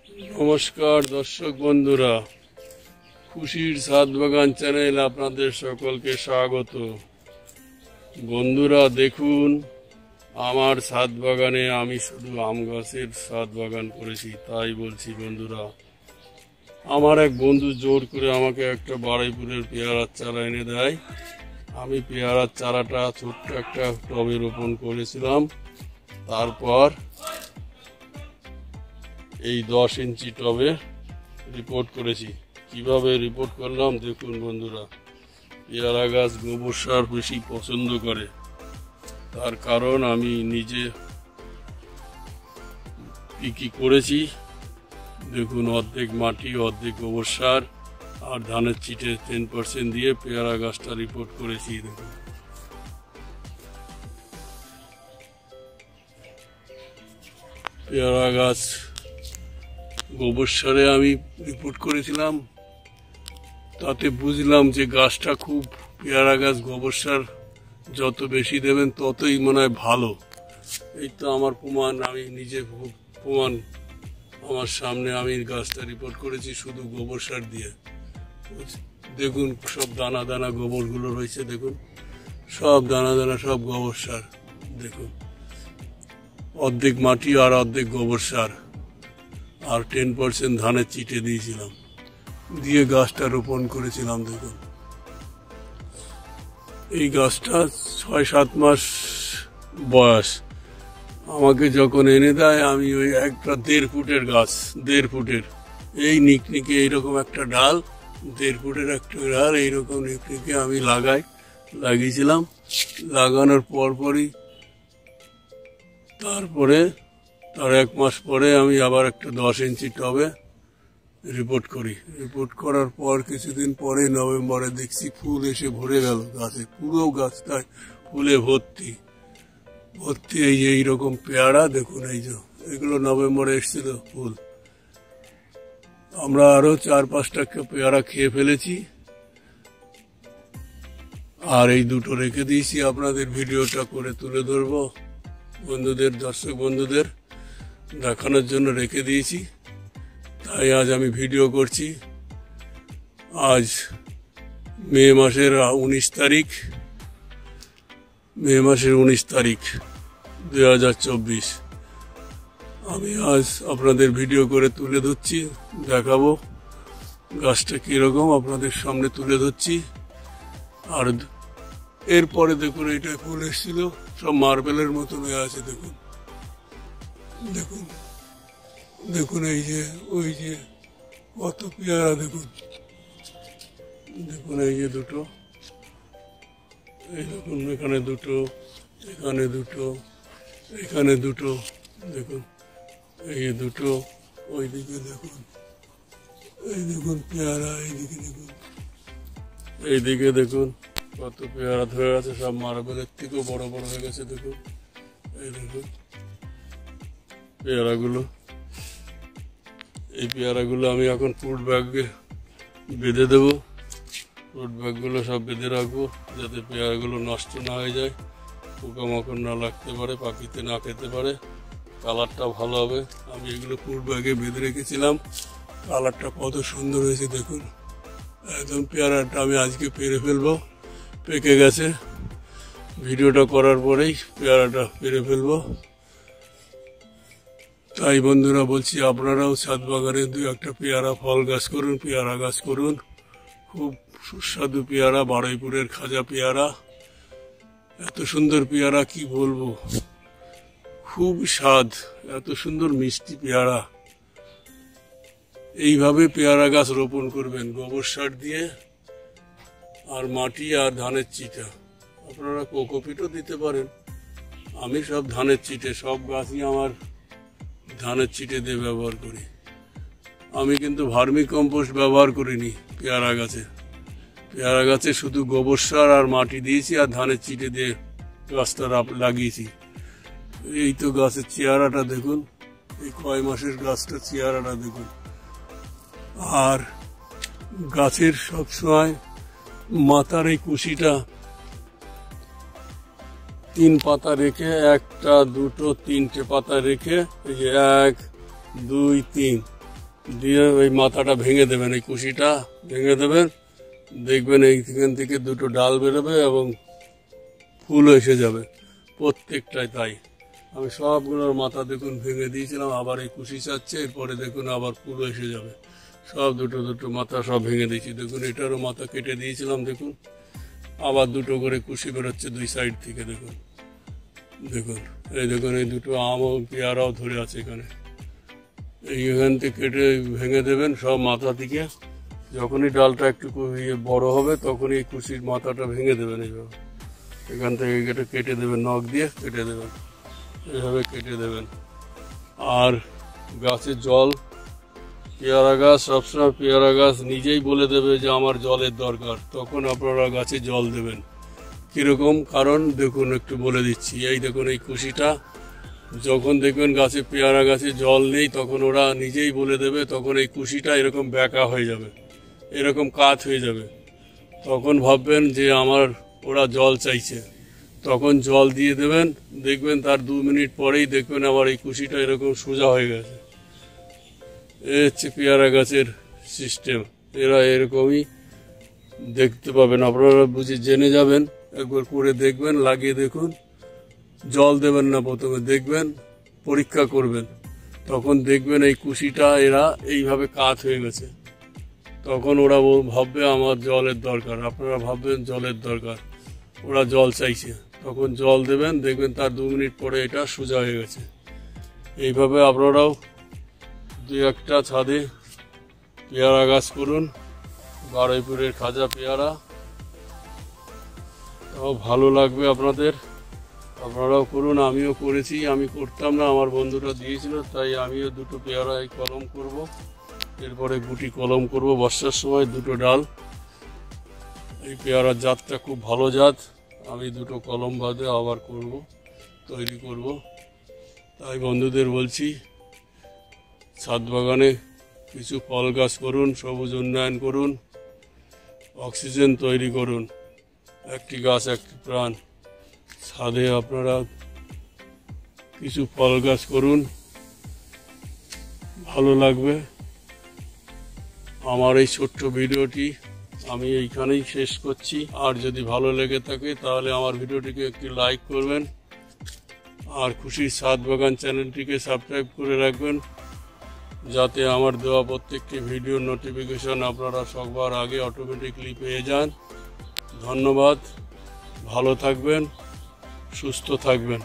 নমস্কার দর্শক বন্ধুরা, খুশির ছাদ বাগান চ্যানেল আপনাদের সকলকে স্বাগত। বন্ধুরা দেখুন, আমার ছাদ বাগানে আমি শুধু আম গাছের ছাদ বাগান করেছি। তাই বলছি বন্ধুরা, আমার এক বন্ধু জোর করে আমাকে একটা বারুইপুরের পেয়ারার চারা এনে দেয়। আমি পেয়ারার চারাটা ছোট্ট একটা টবে রোপণ করেছিলাম। তারপর এই 10 ইঞ্চি টবে রিপোর্ট করেছি। কিভাবে রিপোর্ট করলাম দেখুন বন্ধুরা। পেয়ারা গাছ গোবর সার বেশি পছন্দ করে, তার কারণ আমি নিজে কি করেছি দেখুন। অর্ধেক মাটি, অর্ধেক গোবর সার আর ধানের চিটে 10% দিয়ে পেয়ারা গাছটা রিপোর্ট করেছি। দেখুন পেয়ারা গাছ গোবর সারে আমি রিপোর্ট করেছিলাম। তাতে বুঝলাম যে গাছটা খুব, পেয়ারা গাছ গোবর সার যত বেশি দেবেন ততই মনে হয় ভালো। এই তো আমার প্রমাণ, আমি নিজে প্রমাণ আমার সামনে। আমি গাছটা রিপোর্ট করেছি শুধু গোবর সার দিয়ে। দেখুন সব দানা দানা গোবরগুলো রয়েছে, দেখুন সব দানা দানা, সব গোবর সার। দেখুন অর্ধেক মাটি আর অর্ধেক গোবর সার আর 10% ধানের চিটে দিয়েছিলাম, দিয়ে গাছটা রোপণ করেছিলাম। দেখুন এই গাছটা 6-7 মাস বয়স। আমাকে যখন এনে দেয়, আমি ওই একটা 1.5 ফুটের গাছ, 1.5 ফুটের এই নিকনিকে এইরকম একটা ডাল, 1.5 ফুটের একটা ডাল এইরকম নিকনিকে আমি লাগিয়েছিলাম। লাগানোর পরপরই তারপরে তার 1 মাস পরে আমি আবার একটা 10 ইঞ্চি টবে রিপোর্ট করি। রিপোর্ট করার পর কিছুদিন পরে নভেম্বরে দেখছি ফুল এসে ভরে গেল গাছে, পুরো গাছটায় ফুলে ভর্তি। এই যে এইরকম পেয়ারা দেখুন, এই যে এগুলো নভেম্বরে এসেছিল ফুল। আমরা আরো 4-5টা পেয়ারা খেয়ে ফেলেছি, আর এই দুটো রেখে দিয়েছি। আপনাদের ভিডিওটা করে তুলে ধরবো বন্ধুদের, দর্শক বন্ধুদের দেখানোর জন্য রেখে দিয়েছি। তাই আজ আমি ভিডিও করছি। আজ মে মাসের 19 তারিখ, মে মাসের 19 তারিখ 2024। আমি আজ আপনাদের ভিডিও করে তুলে ধরছি, দেখাবো গাছটা কিরকম আপনাদের সামনে তুলে ধরছি। আর এরপরে দেখুন এইটা ফুল এসেছিল, সব মার্বেলের মতন হয়ে আছে। দেখুন দেখুন দেখুন এই যে ওই যে কত পেয়ারা। দেখুন দেখুন এই যে দুটো, এই দেখুন এখানে দুটো, এখানে দুটো, এখানে দুটো। দেখুন এই যে দুটো, ওইদিকে দেখুন, এই দেখুন পেয়ারা, এইদিকে দেখুন, এইদিকে দেখুন কত পেয়ারা ধরে আছে। সব মার্বেলের থেকেও বড় বড় হয়ে গেছে। দেখুন এই দেখুন পেয়ারাগুলো। এই পেয়ারাগুলো আমি এখন ফ্রুট ব্যাগে বেঁধে দেবো। ফ্রুট ব্যাগগুলো সব বেঁধে রাখবো যাতে পেয়ারাগুলো নষ্ট না হয়ে যায়, পোকামাকড় না লাগতে পারে, পাখিতে না খেতে পারে, কালারটা ভালো হবে। আমি এগুলো ফ্রুট ব্যাগে বেঁধে রেখেছিলাম। কালারটা কত সুন্দর হয়েছে দেখুন। একদম পেয়ারাটা আমি আজকে পেরে ফেলবো, পেকে গেছে। ভিডিওটা করার পরেই পেয়ারাটা পেরে ফেলবো। তাই বন্ধুরা বলছি, আপনারাও ছাদ বাগানে 2-1টা পেয়ারা ফল গাছ করুন, পেয়ারা গাছ করুন। খুব সুস্বাদু পেয়ারা, বারুইপুরের খাজা পেয়ারা। এত সুন্দর পেয়ারা কি বলবো, খুব স্বাদ, এত সুন্দর মিষ্টি পেয়ারা। এইভাবে পেয়ারা গাছ রোপণ করবেন গোবর সার দিয়ে, আর মাটি আর ধানের চিটা। আপনারা কোকোপিটও দিতে পারেন। আমি সব ধানের চিটে, সব গাছই আমার ধানের চিটে দিয়ে ব্যবহার করি। আমি কিন্তু ভার্মি কম্পোস্ট ব্যবহার করিনি পেয়ারা গাছে। পেয়ারা গাছে শুধু গোবর সার আর মাটি দিয়েছি আর ধানের চিটে দিয়ে গাছটা লাগিয়েছি। এই তো গাছের চেহারাটা দেখুন, এই কয় মাসের গাছটা চেহারাটা দেখুন। আর গাছের সবসময় মাথার এই কুশিটা 3 পাতা রেখে, 1, 2, 3টে পাতা রেখে, এই যে 1, 2, 3 দিয়ে ওই মাথাটা ভেঙে দেবেন, এই কুশিটা ভেঙে দেবেন, দেখবেন এইখান থেকে দুটো ডাল বেরোবে এবং ফুল এসে যাবে প্রত্যেকটাই। তাই আমি সবগুলোর মাথা দেখুন ভেঙে দিয়েছিলাম, আবার এই কুশি চাচ্ছে, এরপরে দেখুন আবার ফুল এসে যাবে। সব দুটো দুটো মাথা সব ভেঙে দিয়েছি। দেখুন এটারও মাথা কেটে দিয়েছিলাম, দেখুন আবার দুটো করে কুশি বেরোচ্ছে দুই সাইড থেকে। দেখুন দেখুন এই দেখুন এই দুটো আম ও পেয়ারাও ধরে আছে এখানে। এইখান থেকে কেটে ভেঙে দেবেন সব মাথা থেকে। যখনই ডালটা একটু বড় হবে তখনই এই কুশির মাথাটা ভেঙে দেবেন এইভাবে। এখান থেকে এটা কেটে দেবেন, নখ দিয়ে কেটে দেবেন, এইভাবে কেটে দেবেন। আর গাছের জল, পেয়ারা গাছ সবসময় পেয়ারা গাছ নিজেই বলে দেবে যে আমার জলের দরকার, তখন আপনারা গাছে জল দেবেন। কীরকম কারণ দেখুন একটু বলে দিচ্ছি। এই দেখুন এই কুশিটা যখন দেখবেন গাছে পেয়ারা গাছে জল নেই তখন ওরা নিজেই বলে দেবে, তখন এই কুশিটা এরকম ব্যাকা হয়ে যাবে, এরকম কাত হয়ে যাবে। তখন ভাববেন যে আমার ওরা জল চাইছে, তখন জল দিয়ে দেবেন। দেখবেন তার 2 মিনিট পরেই দেখবেন আবার এই কুশিটা এরকম সোজা হয়ে গেছে। এ হচ্ছে পেয়ারা গাছের সিস্টেম। এরা এরকমই দেখতে পাবেন, আপনারা বুঝে জেনে যাবেন। একবার করে দেখবেন, লাগিয়ে দেখুন। জল দেবেন না, প্রথমে দেখবেন, পরীক্ষা করবেন, তখন দেখবেন এই কুশিটা এরা এইভাবে কাত হয়ে গেছে। তখন ওরা ভাববে আমার জলের দরকার, আপনারা ভাববেন জলের দরকার, ওরা জল চাইছে, তখন জল দেবেন। দেখবেন তার 2 মিনিট পরে এটা সোজা হয়ে গেছে। এইভাবে আপনারাও 2-1টা ছাদে পেয়ারা গাছ করুন, বারুইপুরের খাজা পেয়ারা, তাও ভালো লাগবে আপনাদের। আপনারাও করুন, আমিও করেছি। আমি করতাম না, আমার বন্ধুরা দিয়েছিল, তাই আমিও 2টো পেয়ারা এই কলম করব। এরপরে গুটি কলম করব বর্ষার সময়, 2টো ডাল। এই পেয়ারার জাতটা খুব ভালো জাত, আমি 2টো কলম বাদে আবার করব, তৈরি করব। তাই বন্ধুদের বলছি ছাদ বাগানে কিছু ফল গাছ করুন, সবুজ উন্নয়ন করুন, অক্সিজেন তৈরি করুন। একটি গাছ একটি প্রাণ। ছাদে আপনারা কিছু ফল গাছ করুন, ভালো লাগবে। আমার এই ছোট্ট ভিডিওটি আমি এইখানেই শেষ করছি। আর যদি ভালো লেগে থাকে তাহলে আমার ভিডিওটিকে একটি লাইক করবেন, আর খুশির ছাদ বাগান চ্যানেলটিকে সাবস্ক্রাইব করে রাখবেন, যাতে আমার দেওয়া প্রত্যেকটি ভিডিওর নোটিফিকেশন আপনারা সবার আগে অটোমেটিকলি পেয়ে যান। ধন্যবাদ, ভালো থাকবেন, সুস্থ থাকবেন।